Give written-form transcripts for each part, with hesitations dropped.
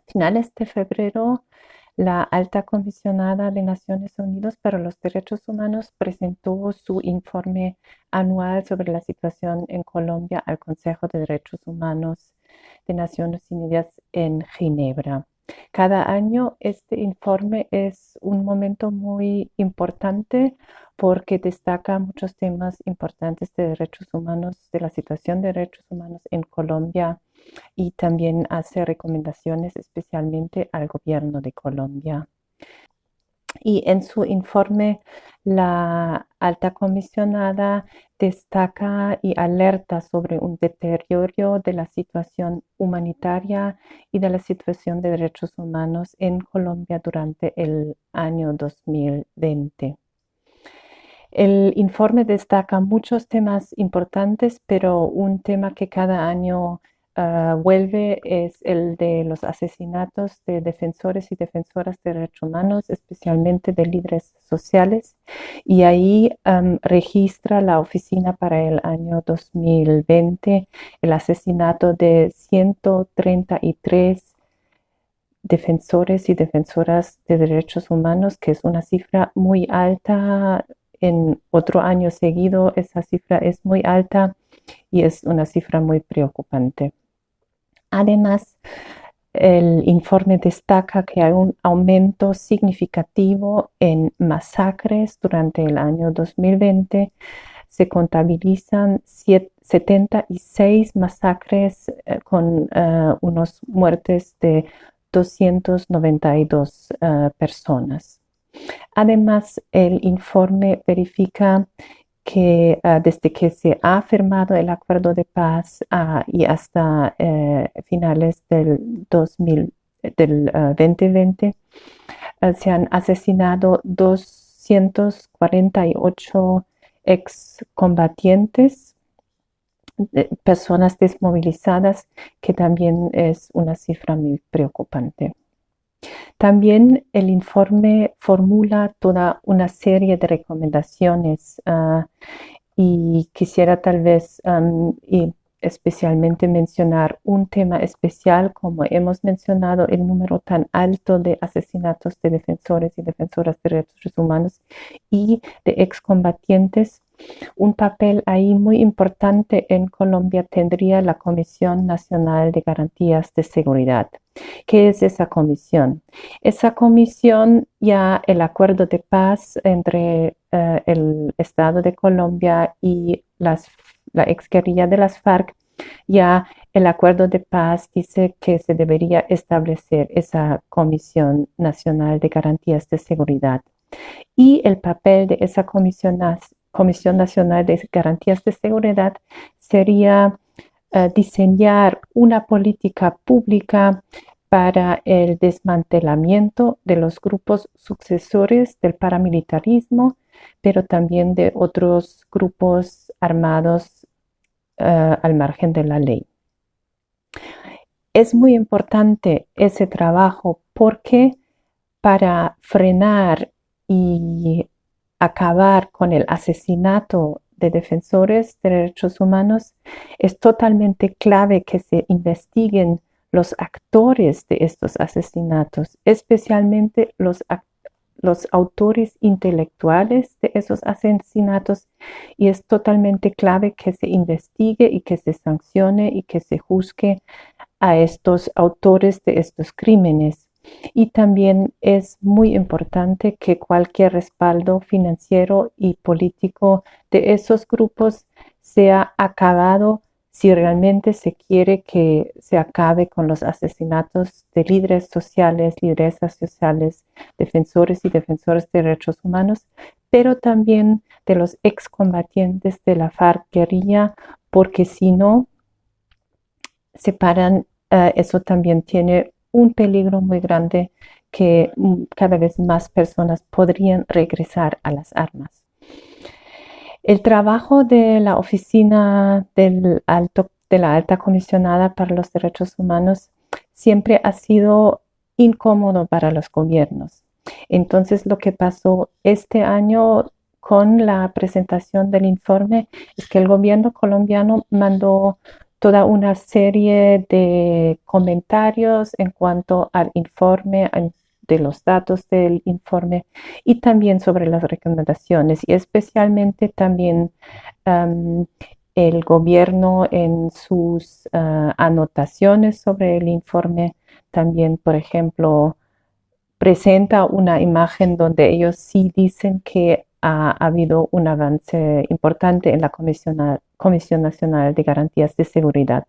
finales de febrero, la Alta Comisionada de Naciones Unidas para los Derechos Humanos presentó su informe anual sobre la situación en Colombia al Consejo de Derechos Humanos de Naciones Unidas en Ginebra. Cada año este informe es un momento muy importante porque destaca muchos temas importantes de derechos humanos, de la situación de derechos humanos en Colombia y también hace recomendaciones especialmente al gobierno de Colombia. Y en su informe, la alta comisionada destaca y alerta sobre un deterioro de la situación humanitaria y de la situación de derechos humanos en Colombia durante el año 2020. El informe destaca muchos temas importantes, pero un tema que cada año vuelve es el de los asesinatos de defensores y defensoras de derechos humanos, especialmente de líderes sociales. Y ahí registra la oficina para el año 2020 el asesinato de 133 defensores y defensoras de derechos humanos, que es una cifra muy alta. En otro año seguido esa cifra es muy alta y es una cifra muy preocupante. Además, el informe destaca que hay un aumento significativo en masacres durante el año 2020. Se contabilizan 76 masacres con unas muertes de 292 personas. Además, el informe verifica que desde que se ha firmado el acuerdo de paz y hasta finales del 2020, se han asesinado 248 excombatientes, personas desmovilizadas, que también es una cifra muy preocupante. También el informe formula toda una serie de recomendaciones y quisiera tal vez y especialmente mencionar un tema especial, como hemos mencionado, el número tan alto de asesinatos de defensores y defensoras de derechos humanos y de excombatientes. Un papel ahí muy importante en Colombia tendría la Comisión Nacional de Garantías de Seguridad. ¿Qué es esa comisión? Esa comisión, ya el acuerdo de paz entre el Estado de Colombia y la exguerrilla de las FARC, ya el acuerdo de paz dice que se debería establecer esa Comisión Nacional de Garantías de Seguridad. Y el papel de esa Comisión Nacional de Garantías de Seguridad sería diseñar una política pública para el desmantelamiento de los grupos sucesores del paramilitarismo, pero también de otros grupos armados al margen de la ley. Es muy importante ese trabajo porque para frenar y acabar con el asesinato de defensores de derechos humanos, es totalmente clave que se investiguen los actores de estos asesinatos, especialmente los autores intelectuales de esos asesinatos, y es totalmente clave que se investigue y que se sancione y que se juzgue a estos autores de estos crímenes. Y también es muy importante que cualquier respaldo financiero y político de esos grupos sea acabado si realmente se quiere que se acabe con los asesinatos de líderes sociales, lideresas sociales, defensores y defensoras de derechos humanos, pero también de los excombatientes de la FARC guerrilla, porque si no se paran, eso también tiene un peligro muy grande que cada vez más personas podrían regresar a las armas. El trabajo de la oficina de la alta comisionada para los derechos humanos siempre ha sido incómodo para los gobiernos. Entonces, lo que pasó este año con la presentación del informe es que el gobierno colombiano mandó toda una serie de comentarios en cuanto al informe, de los datos del informe y también sobre las recomendaciones y especialmente también um, el gobierno en sus anotaciones sobre el informe también, por ejemplo, presenta una imagen donde ellos sí dicen que ha habido un avance importante en la Comisión Nacional de Garantías de Seguridad.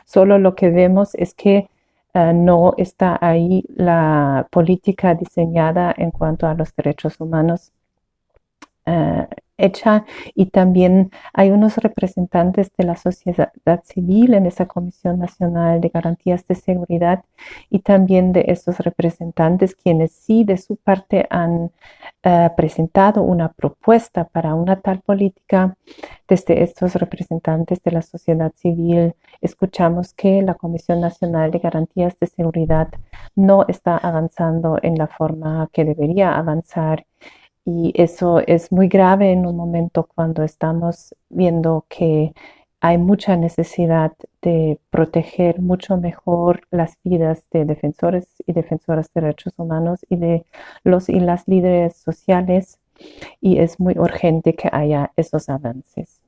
Solo lo que vemos es que no está ahí la política diseñada en cuanto a los derechos humanos uh, hecha y también hay unos representantes de la sociedad civil en esa Comisión Nacional de Garantías de Seguridad y también de esos representantes quienes sí de su parte han presentado una propuesta para una tal política. Desde estos representantes de la sociedad civil escuchamos que la Comisión Nacional de Garantías de Seguridad no está avanzando en la forma que debería avanzar y eso es muy grave en un momento cuando estamos viendo que hay mucha necesidad de proteger mucho mejor las vidas de defensores y defensoras de derechos humanos y de los y las líderes sociales y es muy urgente que haya esos avances.